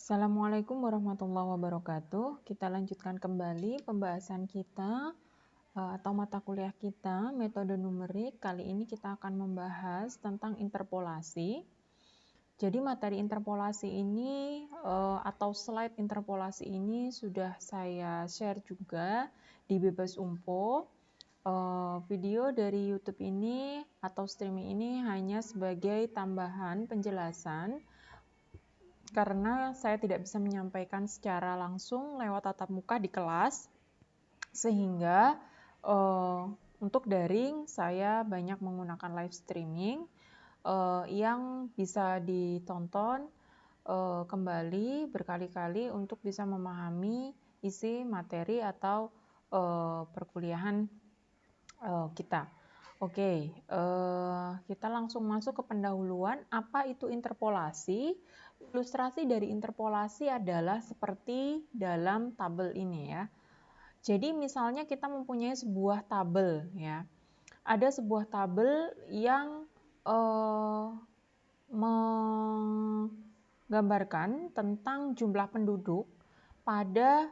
Assalamualaikum warahmatullahi wabarakatuh. Kita lanjutkan kembali pembahasan kita atau mata kuliah kita, metode numerik. Kali ini kita akan membahas tentang interpolasi. Jadi materi interpolasi ini atau slide interpolasi ini sudah saya share juga di Bebas Umpo. Video dari YouTube ini atau streaming ini hanya sebagai tambahan penjelasan karena saya tidak bisa menyampaikan secara langsung lewat tatap muka di kelas, sehingga untuk daring saya banyak menggunakan live streaming yang bisa ditonton kembali berkali-kali untuk bisa memahami isi materi atau perkuliahan kita. Oke, kita langsung masuk ke pendahuluan. Apa itu interpolasi? Ilustrasi dari interpolasi adalah seperti dalam tabel ini ya. Jadi misalnya kita mempunyai sebuah tabel ya. Ada sebuah tabel yang menggambarkan tentang jumlah penduduk pada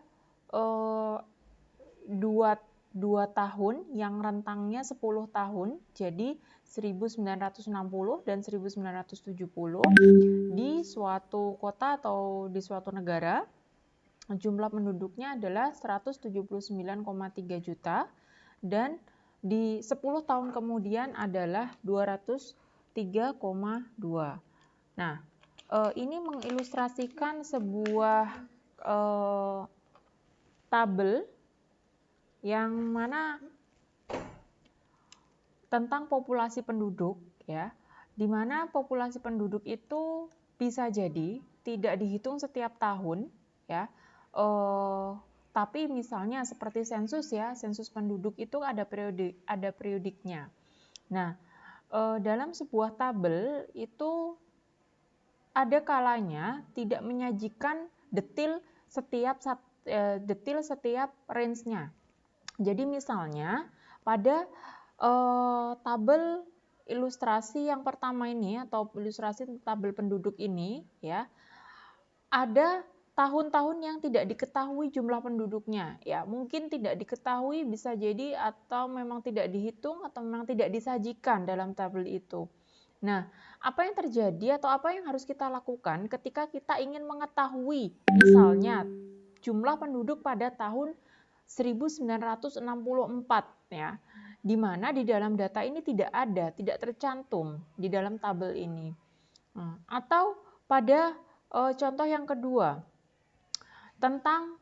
dua tahun yang rentangnya 10 tahun, jadi 1960 dan 1970 di suatu kota atau di suatu negara. Jumlah penduduknya adalah 179,3 juta dan di 10 tahun kemudian adalah 203,2. Nah, ini mengilustrasikan sebuah tabel yang mana tentang populasi penduduk ya, di mana populasi penduduk itu bisa jadi tidak dihitung setiap tahun ya, tapi misalnya seperti sensus ya, sensus penduduk itu ada periodiknya. Nah, dalam sebuah tabel itu ada kalanya tidak menyajikan detail setiap range-nya. Jadi misalnya pada tabel ilustrasi yang pertama ini atau ilustrasi tabel penduduk ini ya, ada tahun-tahun yang tidak diketahui jumlah penduduknya ya, mungkin tidak diketahui bisa jadi atau memang tidak dihitung atau memang tidak disajikan dalam tabel itu. Nah, apa yang terjadi atau apa yang harus kita lakukan ketika kita ingin mengetahui misalnya jumlah penduduk pada tahun 1964 ya, di mana di dalam data ini tidak tercantum di dalam tabel ini. Atau pada contoh yang kedua tentang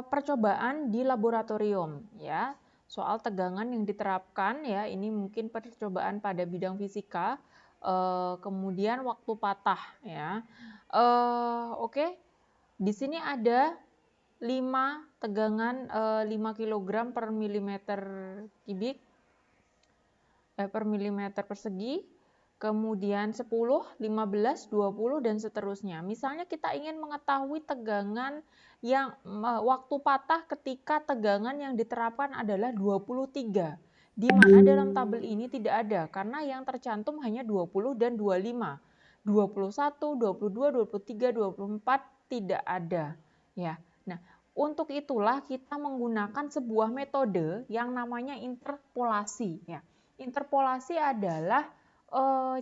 percobaan di laboratorium ya, soal tegangan yang diterapkan ya, ini mungkin percobaan pada bidang fisika, kemudian waktu patah ya. Oke. Di sini ada 5 tegangan 5 kg per milimeter kubik per milimeter persegi, kemudian 10, 15, 20 dan seterusnya. Misalnya kita ingin mengetahui tegangan yang waktu patah ketika tegangan yang diterapkan adalah 23, di mana dalam tabel ini tidak ada karena yang tercantum hanya 20 dan 25. 21, 22, 23, 24 tidak ada ya. Nah, untuk itulah kita menggunakan sebuah metode yang namanya interpolasi ya. Interpolasi adalah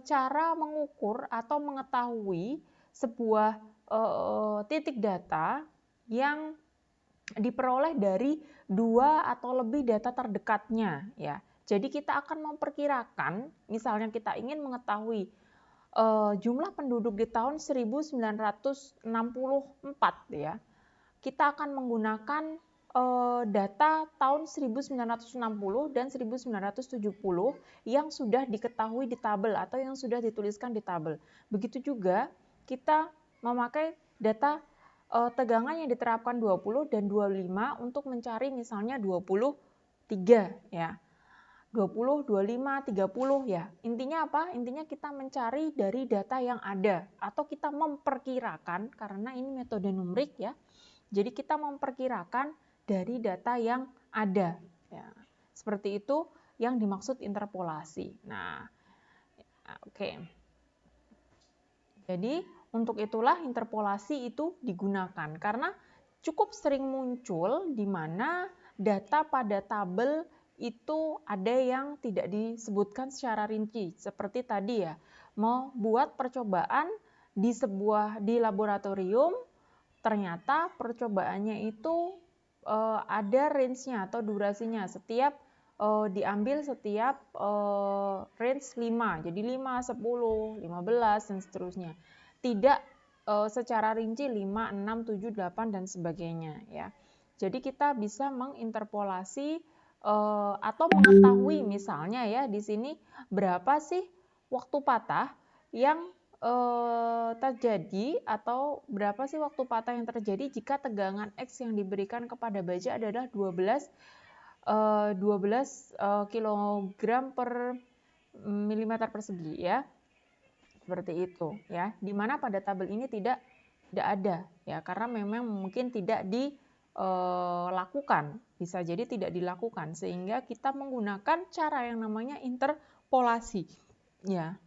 cara mengukur atau mengetahui sebuah titik data yang diperoleh dari 2 atau lebih data terdekatnya ya. Jadi kita akan memperkirakan, misalnya kita ingin mengetahui jumlah penduduk di tahun 1964 ya. Kita akan menggunakan data tahun 1960 dan 1970 yang sudah diketahui di tabel atau yang sudah dituliskan di tabel. Begitu juga kita memakai data tegangan yang diterapkan 20 dan 25 untuk mencari misalnya 23 ya. 20, 25, 30 ya. Intinya apa? Intinya kita mencari dari data yang ada atau kita memperkirakan karena ini metode numerik ya. Jadi kita memperkirakan dari data yang ada ya. Seperti itu yang dimaksud interpolasi. Nah, oke. Jadi Untuk itulah interpolasi itu digunakan karena cukup sering muncul di mana data pada tabel itu ada yang tidak disebutkan secara rinci. Seperti tadi ya, mau buat percobaan di laboratorium, ternyata percobaannya itu ada range-nya atau durasinya. Diambil setiap range 5. Jadi 5, 10, 15 dan seterusnya. Tidak secara rinci 5, 6, 7, 8 dan sebagainya ya. Jadi kita bisa menginterpolasi atau mengetahui misalnya ya di sini berapa sih waktu patah yang terjadi atau berapa sih waktu patah yang terjadi jika tegangan X yang diberikan kepada baja adalah 12 kg per milimeter persegi ya. Seperti itu ya. Dimana pada tabel ini tidak ada ya karena memang mungkin tidak dilakukan, bisa jadi tidak dilakukan sehingga kita menggunakan cara yang namanya interpolasi ya.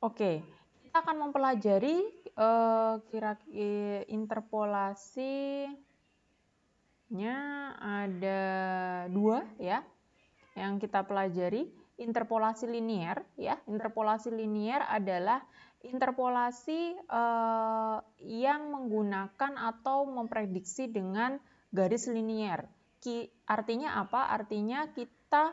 Oke, kita akan mempelajari kira-kira interpolasinya ada 2 ya yang kita pelajari. Interpolasi linier ya. Interpolasi linier adalah interpolasi yang menggunakan atau memprediksi dengan garis linier. Artinya apa? Artinya kita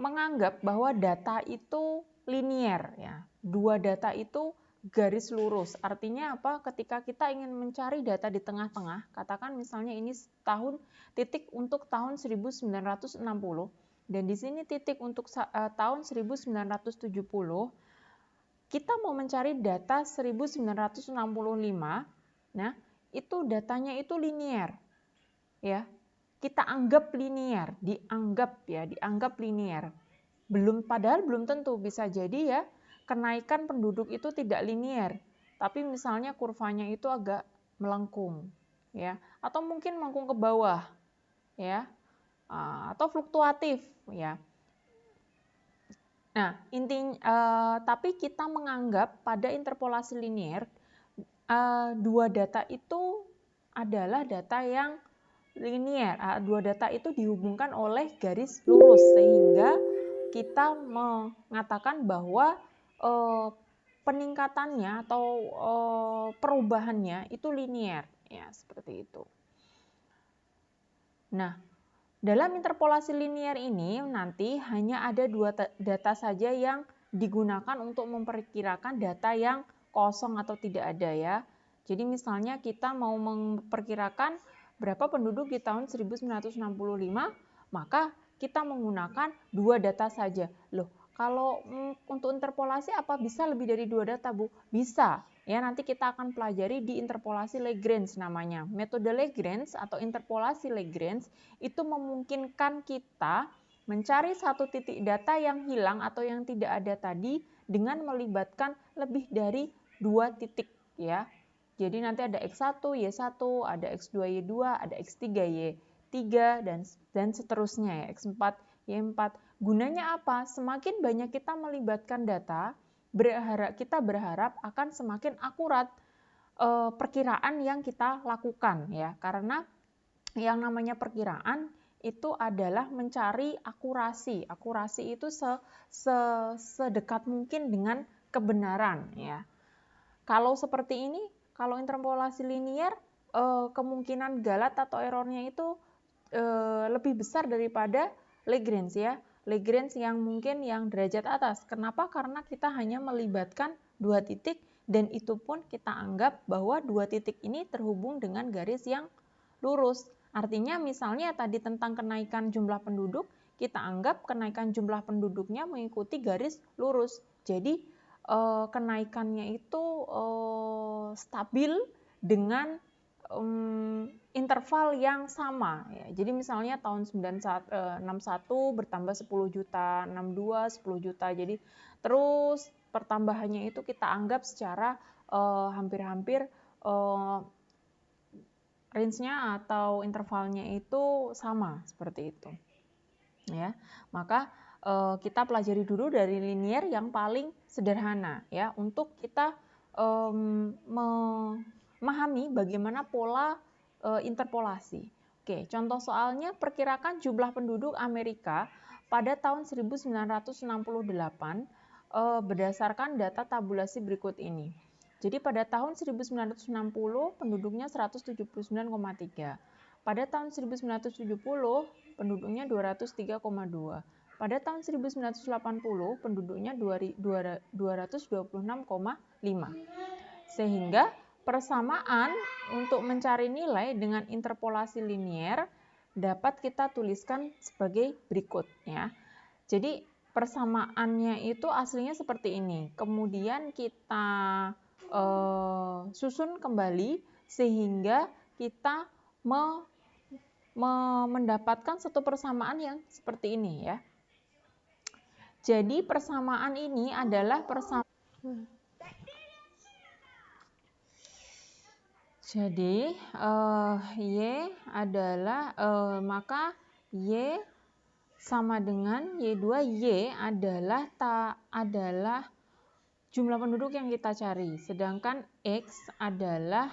menganggap bahwa data itu linier ya. Dua data itu garis lurus. Artinya apa? Ketika kita ingin mencari data di tengah-tengah, katakan misalnya ini titik untuk tahun 1960 dan di sini titik untuk tahun 1970. Kita mau mencari data 1965. Nah, itu datanya itu linier. Ya. Kita anggap linier, dianggap linier. Padahal belum tentu, bisa jadi ya kenaikan penduduk itu tidak linier, tapi misalnya kurvanya itu agak melengkung, ya, atau mungkin melengkung ke bawah, ya, atau fluktuatif, ya. Nah, tapi kita menganggap pada interpolasi linier dua data itu adalah data yang linier. Dua data itu dihubungkan oleh garis lurus sehingga kita mengatakan bahwa peningkatannya atau perubahannya itu linier ya, seperti itu. Nah, dalam interpolasi linier ini nanti hanya ada 2 data saja yang digunakan untuk memperkirakan data yang kosong atau tidak ada ya. Jadi misalnya kita mau memperkirakan berapa penduduk di tahun 1965, maka kita menggunakan 2 data saja. Loh, kalau untuk interpolasi apa bisa lebih dari 2 data, Bu? Bisa. Ya, nanti kita akan pelajari di interpolasi Lagrange namanya. Metode Lagrange atau interpolasi Lagrange itu memungkinkan kita mencari satu titik data yang hilang atau yang tidak ada tadi dengan melibatkan lebih dari 2 titik ya. Jadi nanti ada X1, Y1, ada X2, Y2, ada X3, Y3 dan seterusnya ya, X4, Y4. Gunanya apa? Semakin banyak kita melibatkan data, kita berharap akan semakin akurat perkiraan yang kita lakukan ya. Karena yang namanya perkiraan itu adalah mencari akurasi. Akurasi itu sedekat mungkin dengan kebenaran ya. Kalau seperti ini, kalau interpolasi linier, kemungkinan galat atau errornya itu lebih besar daripada Lagrange ya. Lagrange yang mungkin yang derajat atas. Kenapa? Karena kita hanya melibatkan 2 titik dan itu pun kita anggap bahwa 2 titik ini terhubung dengan garis yang lurus. Artinya misalnya tadi tentang kenaikan jumlah penduduk, kita anggap kenaikan jumlah penduduknya mengikuti garis lurus. Jadi kenaikannya itu stabil dengan interval yang sama ya. Jadi misalnya tahun 61 bertambah 10 juta, 62 10 juta. Jadi terus pertambahannya itu kita anggap secara hampir-hampir range-nya atau intervalnya itu sama seperti itu. Ya. Maka kita pelajari dulu dari linier yang paling sederhana ya, untuk kita memahami bagaimana pola interpolasi. Oke, contoh soalnya, perkirakan jumlah penduduk Amerika pada tahun 1968 berdasarkan data tabulasi berikut ini. Jadi pada tahun 1960 penduduknya 179,3. Pada tahun 1970 penduduknya 203,2. Pada tahun 1980 penduduknya 226,5. Sehingga persamaan untuk mencari nilai dengan interpolasi linier dapat kita tuliskan sebagai berikut ya. Jadi persamaannya itu aslinya seperti ini. Kemudian kita susun kembali sehingga kita mendapatkan satu persamaan yang seperti ini ya. Jadi persamaan ini adalah persamaan. Jadi Y adalah maka Y sama dengan Y2, Y adalah jumlah penduduk yang kita cari, sedangkan X adalah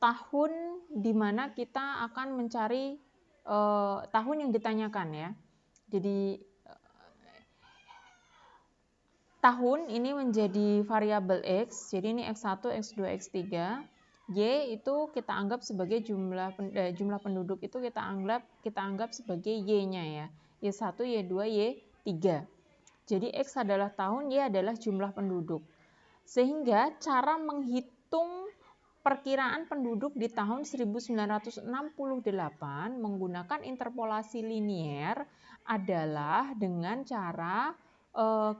tahun di mana kita akan mencari tahun yang ditanyakan ya. Jadi tahun ini menjadi variabel X, jadi ini X1, X2, X3. Y itu kita anggap sebagai jumlah penduduk itu kita anggap sebagai Y-nya ya. Y1, Y2, Y3. Jadi X adalah tahun, Y adalah jumlah penduduk. Sehingga cara menghitung perkiraan penduduk di tahun 1968 menggunakan interpolasi linier adalah dengan cara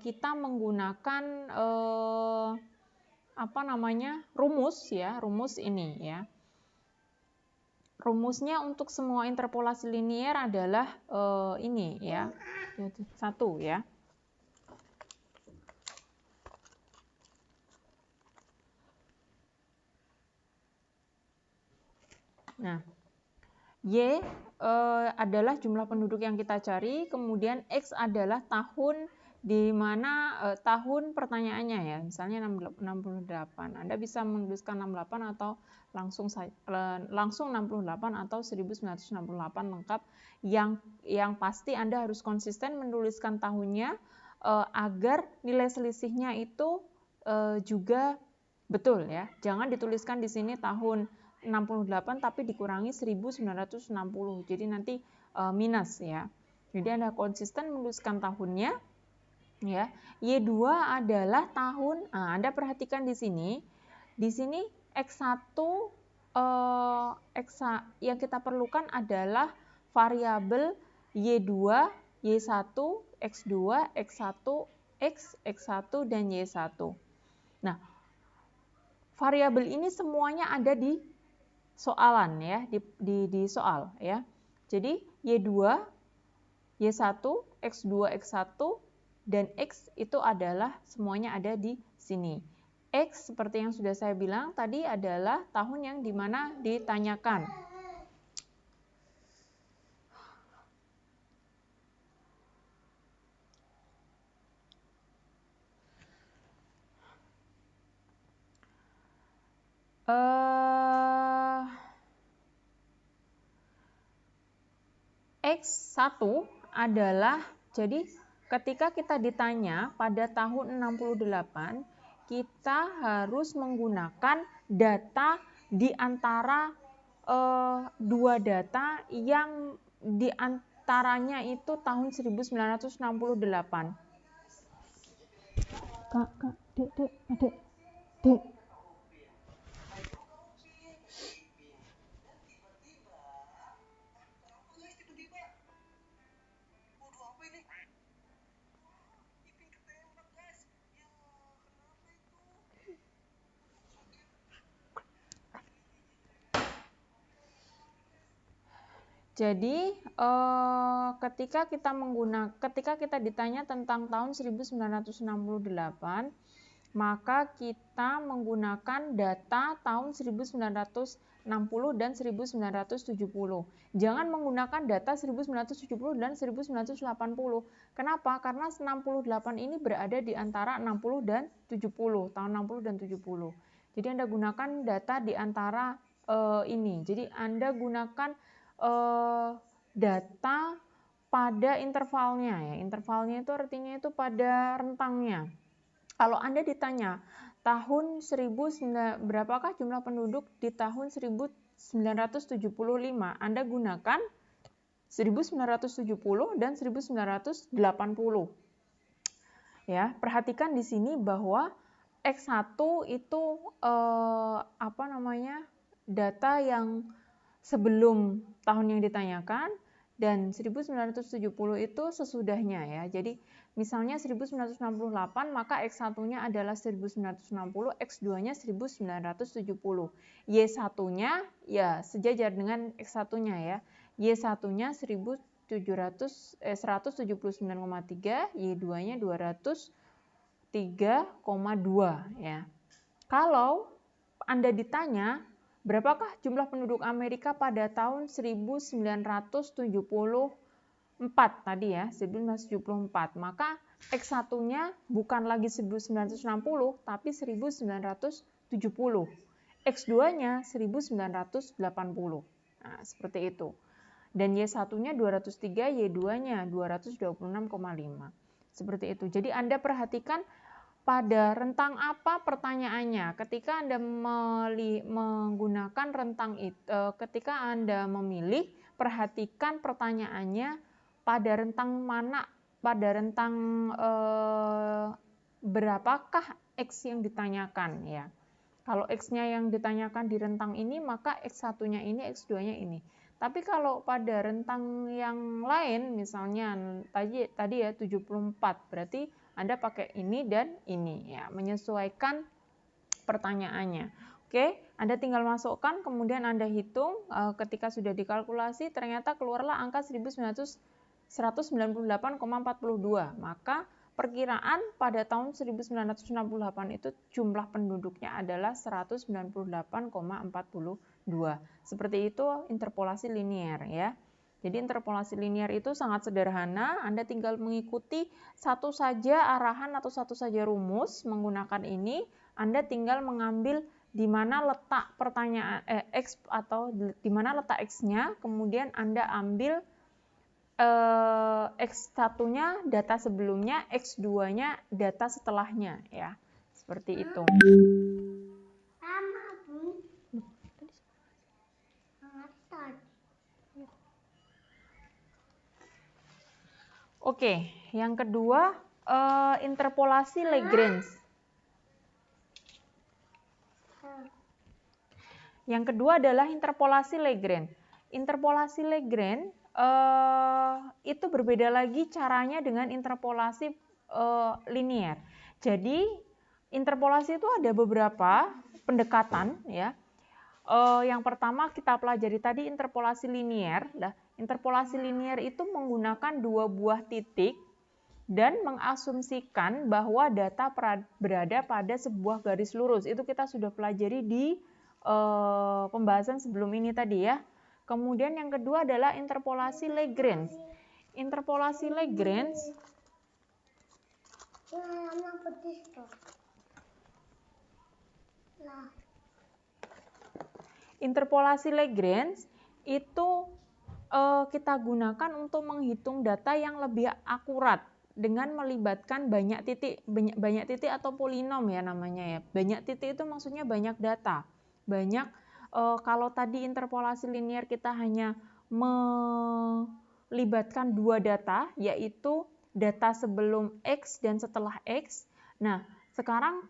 kita menggunakan rumus ini ya. Rumusnya untuk semua interpolasi linier adalah ini ya, 1 ya. Nah, Y adalah jumlah penduduk yang kita cari, kemudian X adalah tahun di mana tahun pertanyaannya ya, misalnya 68. Anda bisa menuliskan 68 atau langsung 68 atau 1968 lengkap. Yang pasti Anda harus konsisten menuliskan tahunnya agar nilai selisihnya itu juga betul ya. Jangan dituliskan di sini tahun 68 tapi dikurangi 1960. Jadi nanti minus ya. Jadi Anda konsisten menuliskan tahunnya ya. Y2 adalah tahun. Nah, Anda perhatikan di sini. Di sini X1 yang kita perlukan adalah variabel Y2, Y1, X2, X1, X1 dan Y1. Nah, variabel ini semuanya ada di soalan ya, di soal ya. Jadi Y2, Y1, X2, X1 dan X itu adalah semuanya ada di sini. X seperti yang sudah saya bilang tadi adalah tahun yang dimana ditanyakan. X1 adalah, jadi ketika kita ditanya pada tahun 68, kita harus menggunakan data di antara dua data yang di antaranya itu tahun 1968. Kak, Dek. Jadi ketika kita ditanya tentang tahun 1968, maka kita menggunakan data tahun 1968 60 dan 1970. Jangan menggunakan data 1970 dan 1980. Kenapa? Karena 68 ini berada di antara 60 dan 70, tahun 60 dan 70. Jadi Anda gunakan data di antara ini. Jadi Anda gunakan data pada intervalnya ya. Intervalnya itu artinya itu pada rentangnya. Kalau Anda ditanya tahun 1900 berapakah jumlah penduduk di tahun 1975, Anda gunakan 1970 dan 1980. Ya, perhatikan di sini bahwa X1 itu data yang sebelum tahun yang ditanyakan, dan 1970 itu sesudahnya ya. Jadi misalnya 1968, maka X1-nya adalah 1960, X2-nya 1970. Y1-nya ya sejajar dengan X1-nya ya. Y1-nya 179,3, Y2-nya 203,2 ya. Kalau Anda ditanya berapakah jumlah penduduk Amerika pada tahun 1974 tadi ya, 1974, maka X1-nya bukan lagi 1960 tapi 1970. X2-nya 1980. Nah, seperti itu. Dan Y1-nya 203, Y2-nya 226,5. Seperti itu. Jadi Anda perhatikan pada rentang apa pertanyaannya. Ketika Anda menggunakan rentang itu, ketika Anda memilih, perhatikan pertanyaannya pada rentang mana, pada rentang berapakah X yang ditanyakan ya. Kalau X-nya yang ditanyakan di rentang ini, maka X1-nya ini, X2-nya ini. Tapi kalau pada rentang yang lain, misalnya tadi ya 74, berarti Anda pakai ini dan ini ya, menyesuaikan pertanyaannya. Oke, Anda tinggal masukkan, kemudian Anda hitung, ketika sudah dikalkulasi ternyata keluarlah angka 198,42. Maka perkiraan pada tahun 1968 itu jumlah penduduknya adalah 198,42. Seperti itu interpolasi linier ya. Jadi interpolasi linier itu sangat sederhana, Anda tinggal mengikuti satu saja arahan atau satu saja rumus menggunakan ini, Anda tinggal mengambil di mana letak pertanyaan X atau di mana letak X-nya, kemudian Anda ambil X1-nya data sebelumnya, X2-nya data setelahnya ya. Seperti itu. Oke, yang kedua interpolasi Lagrange. Yang kedua adalah interpolasi Lagrange. Interpolasi Lagrange itu berbeda lagi caranya dengan interpolasi linier. Jadi interpolasi itu ada beberapa pendekatan ya. Yang pertama kita pelajari tadi interpolasi linier. Interpolasi linier itu menggunakan dua buah titik dan mengasumsikan bahwa data berada pada sebuah garis lurus. Itu kita sudah pelajari di pembahasan sebelum ini tadi ya. Kemudian yang kedua adalah interpolasi Lagrange. Interpolasi Lagrange itu kita gunakan untuk menghitung data yang lebih akurat dengan melibatkan banyak titik atau polinom ya namanya ya. Banyak titik itu maksudnya banyak data. Kalau tadi interpolasi linier kita hanya melibatkan dua data, yaitu data sebelum X dan setelah X. Nah, sekarang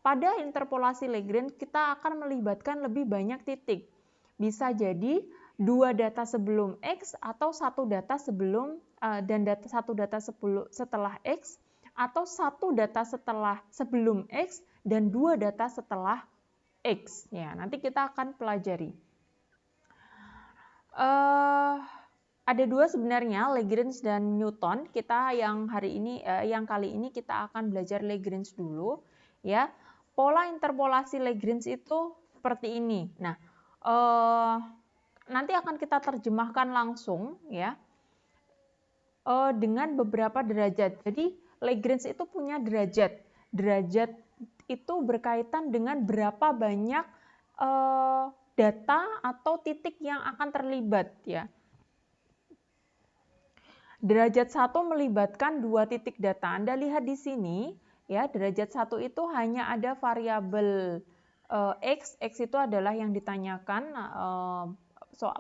pada interpolasi Lagrange kita akan melibatkan lebih banyak titik. Bisa jadi dua data sebelum X atau satu data sebelum satu data setelah X, atau satu data sebelum X dan dua data setelah X. Ya, nanti kita akan pelajari. Ada dua sebenarnya, Lagrange dan Newton. Kita yang kali ini kita akan belajar Lagrange dulu, ya. Pola interpolasi Lagrange itu seperti ini. Nah, nanti akan kita terjemahkan langsung ya dengan beberapa derajat. Jadi Lagrange itu punya derajat. Derajat itu berkaitan dengan berapa banyak data atau titik yang akan terlibat ya. Derajat 1 melibatkan 2 titik data. Anda lihat di sini ya, derajat 1 itu hanya ada variabel X itu adalah yang ditanyakan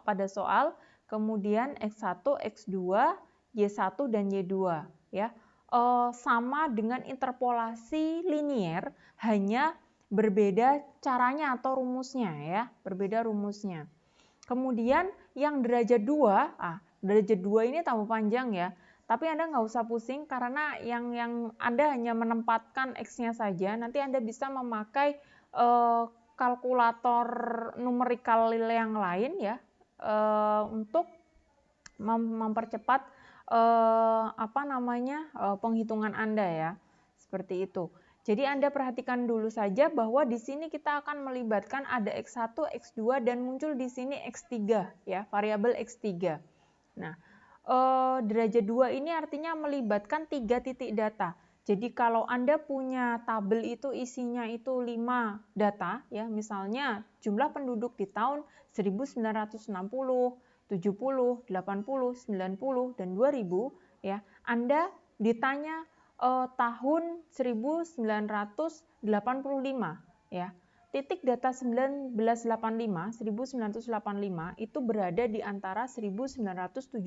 pada soal, kemudian X1, X2, Y1 dan Y2 ya. Sama dengan interpolasi linier, hanya berbeda caranya atau rumusnya ya, berbeda rumusnya. Kemudian yang derajat 2, derajat 2 ini tambah panjang ya. Tapi Anda nggak usah pusing karena yang Anda hanya menempatkan X-nya saja. Nanti Anda bisa memakai kalkulator numerikal yang lain ya untuk mempercepat penghitungan Anda ya. Seperti itu. Jadi Anda perhatikan dulu saja bahwa di sini kita akan melibatkan ada X1, X2 dan muncul di sini X3 ya, variabel X3. Nah, derajat 2 ini artinya melibatkan 3 titik data. Jadi kalau Anda punya tabel itu isinya itu 5 data ya, misalnya jumlah penduduk di tahun 1960, 70, 80, 90 dan 2000 ya, Anda ditanya tahun 1985 ya. Titik data 1985 itu berada di antara 1970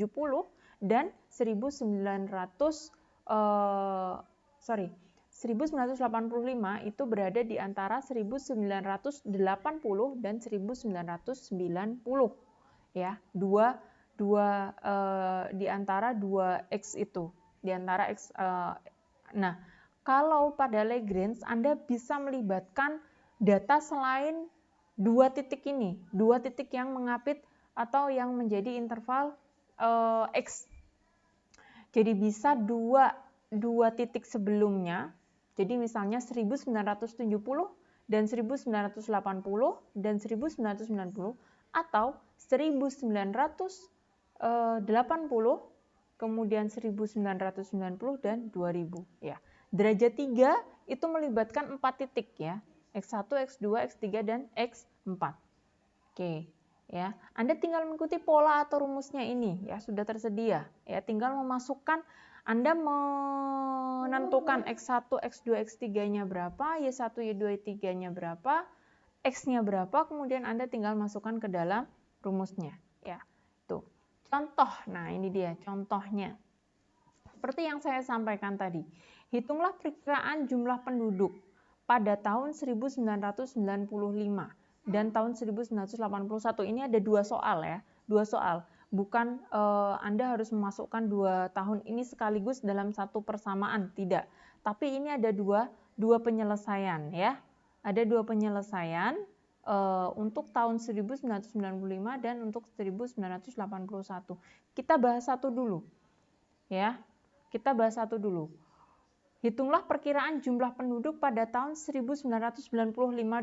dan 1985 itu berada di antara 1980 dan 1990 ya. Dua di antara 2 X itu, di antara X. Nah, kalau pada Lagrange Anda bisa melibatkan data selain 2 titik ini, 2 titik yang mengapit atau yang menjadi interval X. Jadi bisa 2 titik sebelumnya, jadi misalnya 1970 dan 1980 dan 1990 atau 1980 kemudian 1990 dan 2000 ya. Derajat 3 itu melibatkan 4 titik ya. X1, X2, X3 dan X4. Oke, ya. Anda tinggal mengikuti pola atau rumusnya ini ya, sudah tersedia. Ya, tinggal memasukkan, Anda menentukan X1, X2, X3-nya berapa, Y1, Y2, Y3-nya berapa, X-nya berapa, kemudian Anda tinggal masukkan ke dalam rumusnya ya. Tuh. Contoh, nah ini dia contohnya. Seperti yang saya sampaikan tadi, hitunglah perkiraan jumlah penduduk pada tahun 1995 dan tahun 1981. Ini ada 2 soal ya, 2 soal. Bukan Anda harus memasukkan 2 tahun ini sekaligus dalam satu persamaan, tidak. Tapi ini ada dua penyelesaian ya. Ada 2 penyelesaian untuk tahun 1995 dan untuk 1981. Kita bahas satu dulu. Ya. Kita bahas satu dulu. Hitunglah perkiraan jumlah penduduk pada tahun 1995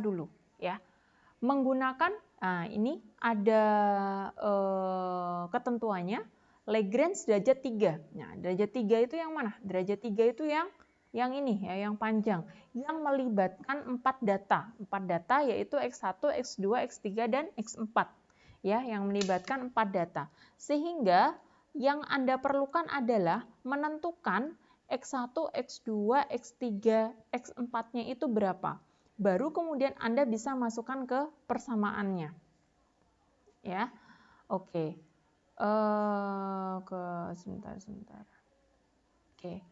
dulu, ya. Menggunakan ini ada ketentuannya Lagrange derajat 3. Nah, derajat 3 itu yang mana? Derajat 3 itu yang ini ya, yang panjang, yang melibatkan 4 data. 4 data yaitu X1, X2, X3 dan X4. Ya, yang melibatkan 4 data. Sehingga yang Anda perlukan adalah menentukan X1, X2, X3, X4-nya itu berapa. Baru kemudian Anda bisa masukkan ke persamaannya. Ya. Oke. Sebentar. Oke.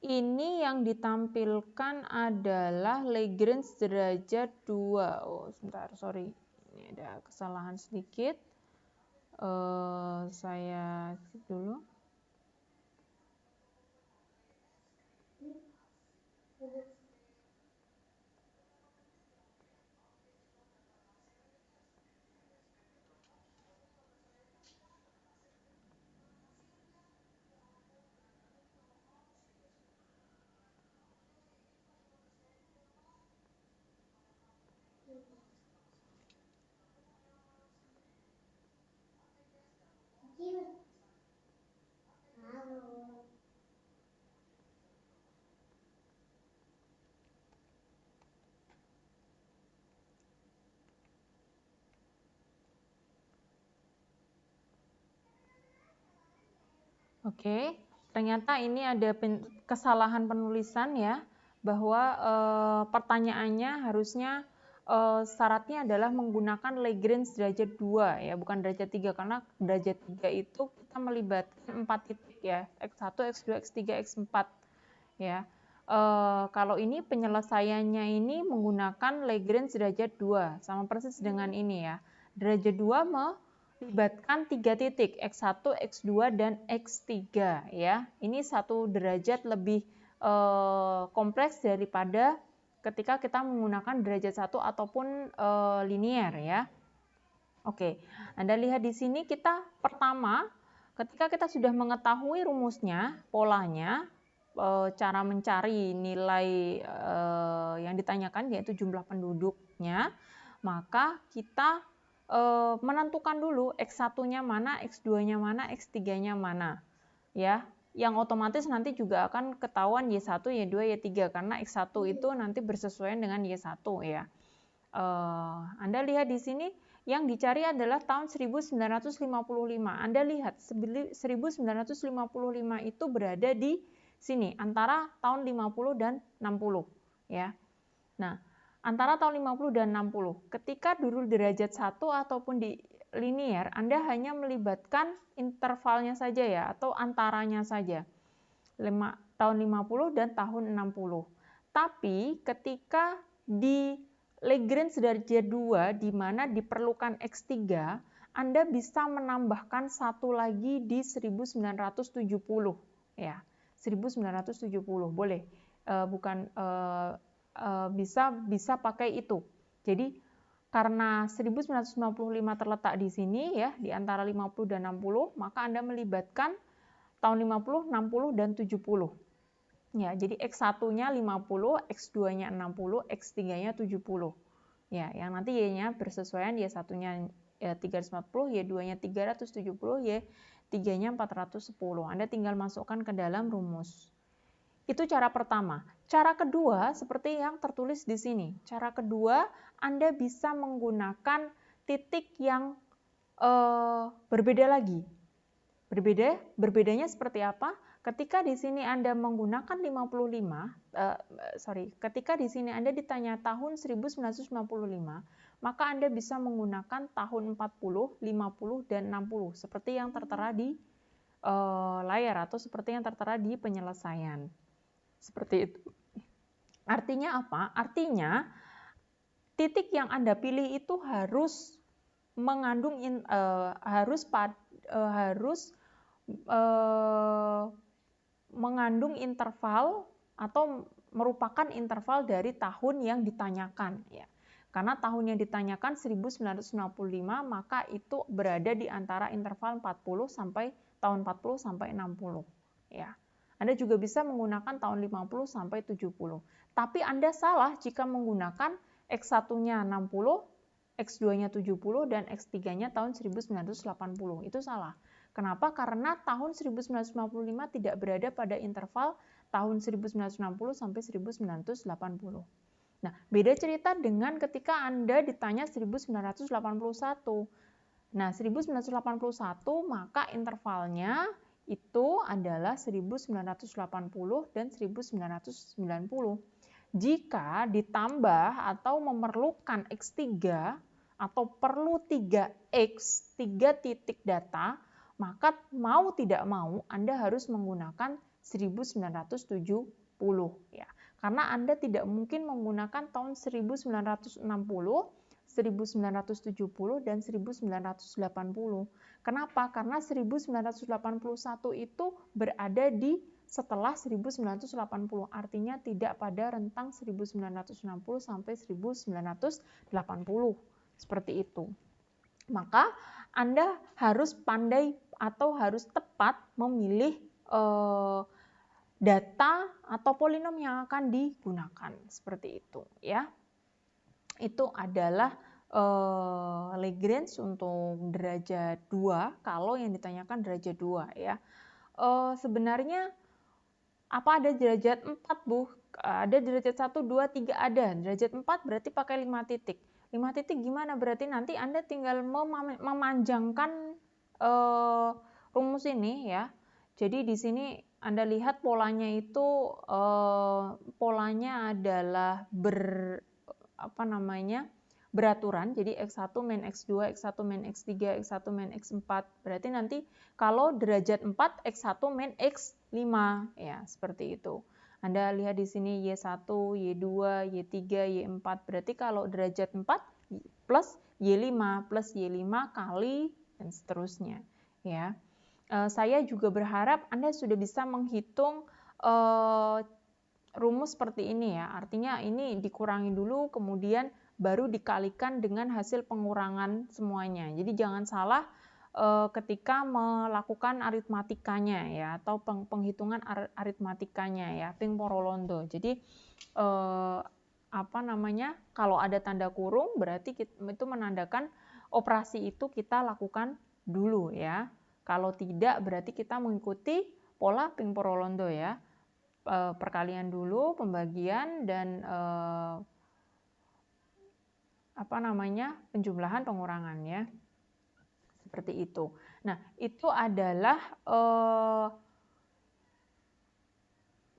Ini yang ditampilkan adalah Lagrange derajat 2. Oh, sebentar, sorry. Ini ada kesalahan sedikit. Saya skip dulu. Oke, ternyata ini ada kesalahan penulisan ya, bahwa pertanyaannya harusnya syaratnya adalah menggunakan Lagrange derajat 2 ya, bukan derajat 3, karena derajat 3 itu kita melibatkan 4 titik ya, X1, X2, X3, X4 ya. Kalau ini penyelesaiannya ini menggunakan Lagrange derajat 2, sama persis dengan ini ya. Derajat 2 melibatkan 3 titik, X1, X2, dan X3 ya. Ini satu derajat lebih kompleks daripada ketika kita menggunakan derajat 1 ataupun linier ya. Oke, Anda lihat di sini kita pertama, ketika kita sudah mengetahui rumusnya, polanya, cara mencari nilai yang ditanyakan yaitu jumlah penduduknya, maka kita menentukan dulu X1-nya mana, X2-nya mana, X3-nya mana. Ya, yang otomatis nanti juga akan ketahuan Y1, Y2, Y3 karena X1 itu nanti bersesuaian dengan Y1 ya. Anda lihat di sini yang dicari adalah tahun 1955. Anda lihat 1955 itu berada di sini antara tahun 50 dan 60 ya. Nah, antara tahun 50 dan 60. Ketika dulu derajat 1 ataupun di linier, Anda hanya melibatkan intervalnya saja ya atau antaranya saja. Tahun 50 dan tahun 60. Tapi ketika di Lagrange derajat 2 di mana diperlukan X3, Anda bisa menambahkan satu lagi di 1970 ya. 1970 boleh. Bukan bisa pakai itu. Jadi karena 1955 terletak di sini ya, di antara 50 dan 60, maka Anda melibatkan tahun 50, 60 dan 70. Ya, jadi X1-nya 50, X2-nya 60, X3-nya 70. Ya, yang nanti Y-nya bersesuaian, Y1-nya 340, Y2-nya 370, Y3-nya 410. Anda tinggal masukkan ke dalam rumus. Itu cara pertama. Cara kedua seperti yang tertulis di sini. Cara kedua, Anda bisa menggunakan titik yang berbeda lagi. Berbedanya seperti apa? Ketika di sini Anda menggunakan 55, ketika di sini Anda ditanya tahun 1955, maka Anda bisa menggunakan tahun 40, 50, dan 60 seperti yang tertera di layar atau seperti yang tertera di penyelesaian. Seperti itu. Artinya apa? Artinya titik yang Anda pilih itu harus mengandung mengandung interval atau merupakan interval dari tahun yang ditanyakan ya. Karena tahun yang ditanyakan 1955, maka itu berada di antara interval 40 sampai tahun 40 sampai 60 ya. Anda juga bisa menggunakan tahun 50 sampai 70. Tapi Anda salah jika menggunakan X1-nya 60, X2-nya 70 dan X3-nya tahun 1980. Itu salah. Kenapa? Karena tahun 1955 tidak berada pada interval tahun 1960 sampai 1980. Nah, beda cerita dengan ketika Anda ditanya 1981. Nah, 1981 maka intervalnya itu adalah 1980 dan 1990. Jika ditambah atau memerlukan X3 atau perlu 3X, 3 titik data, maka mau tidak mau Anda harus menggunakan 1970 ya. Karena Anda tidak mungkin menggunakan tahun 1960, 1970 dan 1980. Kenapa? Karena 1981 itu berada di setelah 1980, artinya tidak pada rentang 1960 sampai 1980. Seperti itu. Maka Anda harus pandai atau harus tepat memilih data atau polinom yang akan digunakan. Seperti itu ya. Itu adalah Lagrange untuk derajat 2 kalau yang ditanyakan derajat 2 ya. Sebenarnya apa ada derajat 4, Bu? Ada derajat 1, 2, 3 ada. Derajat 4 berarti pakai 5 titik. 5 titik gimana? Berarti nanti Anda tinggal memanjangkan rumus ini ya. Jadi di sini Anda lihat polanya itu polanya adalah beraturan. Jadi X1 min X2, X1 min X3, X1 min X4. Berarti nanti kalau derajat 4 X1 min X5 ya, seperti itu. Anda lihat di sini Y1, Y2, Y3, Y4. Berarti kalau derajat 4 plus Y5 plus Y5 kali dan seterusnya ya. Saya juga berharap Anda sudah bisa menghitung rumus seperti ini ya. Artinya ini dikurangi dulu, kemudian baru dikalikan dengan hasil pengurangan semuanya. Jadi jangan salah ketika melakukan aritmatikanya ya, atau penghitungan aritmatikanya ya, ping porolondo. Jadi kalau ada tanda kurung berarti itu menandakan operasi itu kita lakukan dulu ya. Kalau tidak berarti kita mengikuti pola ping porolondo ya. Perkalian dulu, pembagian dan penjumlahan pengurangan ya. Seperti itu. Nah, itu adalah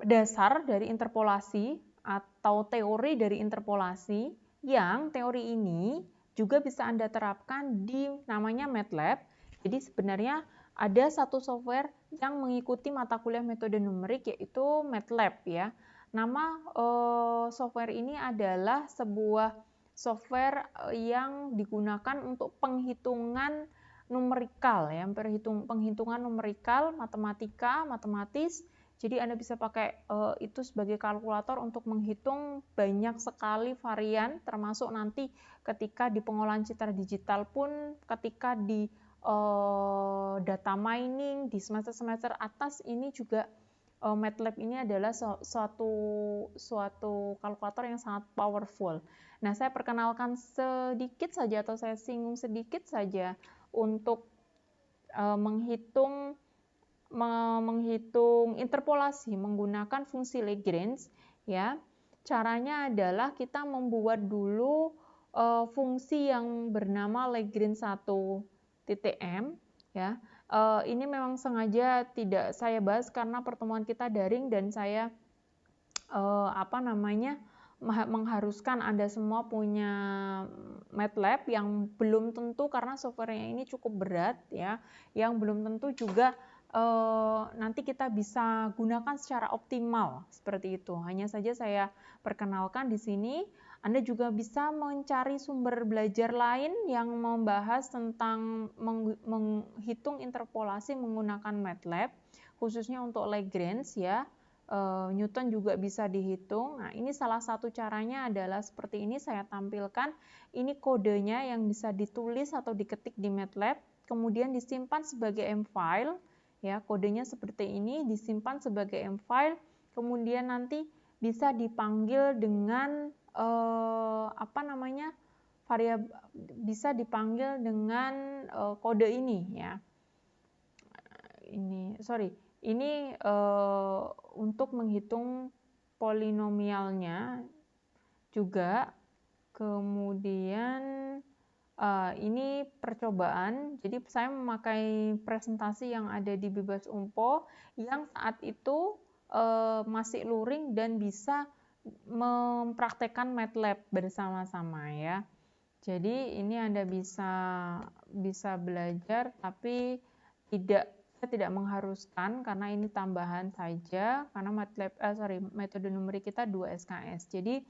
dasar dari interpolasi atau teori dari interpolasi, yang teori ini juga bisa Anda terapkan di namanya MATLAB. Jadi sebenarnya ada satu software yang mengikuti mata kuliah metode numerik, yaitu MATLAB ya. Nama software ini adalah sebuah software yang digunakan untuk penghitungan numerikal ya, penghitungan numerikal, matematis. Jadi Anda bisa pakai itu sebagai kalkulator untuk menghitung banyak sekali varian, termasuk nanti ketika di pengolahan citra digital pun, ketika di data mining, di semester-semester atas ini juga MATLAB ini adalah suatu kalkulator yang sangat powerful. Nah, saya perkenalkan sedikit saja atau saya singgung sedikit saja untuk menghitung interpolasi menggunakan fungsi Lagrange ya. Caranya adalah kita membuat dulu fungsi yang bernama Lagrange 1.m ya. Ini memang sengaja tidak saya bahas karena pertemuan kita daring dan saya mengharuskan Anda semua punya MATLAB yang belum tentu, karena softwarenya ini cukup berat ya, yang belum tentu juga nanti kita bisa gunakan secara optimal seperti itu. Hanya saja saya perkenalkan di sini. Anda juga bisa mencari sumber belajar lain yang membahas tentang menghitung interpolasi menggunakan MATLAB, khususnya untuk Lagrange ya. Newton juga bisa dihitung. Nah, ini salah satu caranya adalah seperti ini saya tampilkan. Ini kodenya yang bisa ditulis atau diketik di MATLAB, kemudian disimpan sebagai M-file. Ya, kodenya seperti ini, disimpan sebagai M-file, kemudian nanti bisa dipanggil dengan bisa dipanggil dengan kode ini ya. Ini untuk menghitung polinomialnya juga. Kemudian ini percobaan, jadi saya memakai presentasi yang ada di Bebas Umpo yang saat itu masih luring dan bisa mempraktekkan MATLAB bersama-sama ya. Jadi ini Anda bisa belajar, tapi saya tidak mengharuskan karena ini tambahan saja, karena metode numerik kita 2 SKS. Jadi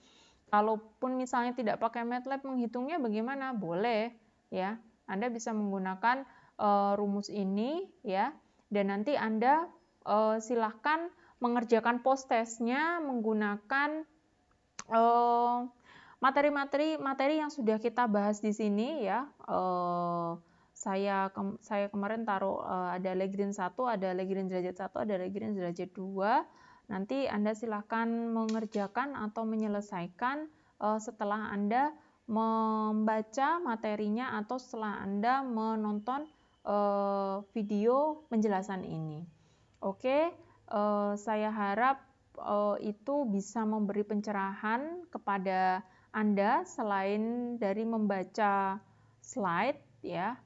kalaupun misalnya tidak pakai MATLAB menghitungnya bagaimana? Boleh ya. Anda bisa menggunakan rumus ini ya, dan nanti Anda silahkan mengerjakan post-testnya menggunakan materi yang sudah kita bahas di sini ya. Saya kemarin taruh ada Lagrange 1, ada Lagrange derajat 1, ada Lagrange derajat 2. Nanti Anda silahkan mengerjakan atau menyelesaikan setelah Anda membaca materinya atau setelah Anda menonton video penjelasan ini. Oke, saya harap itu bisa memberi pencerahan kepada Anda selain dari membaca slide ya.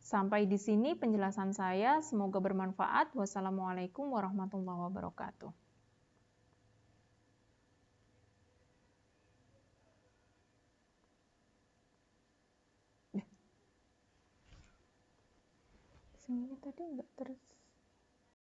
Sampai di sini penjelasan saya, semoga bermanfaat. Wassalamualaikum warahmatullahi wabarakatuh. Sini tadi nggak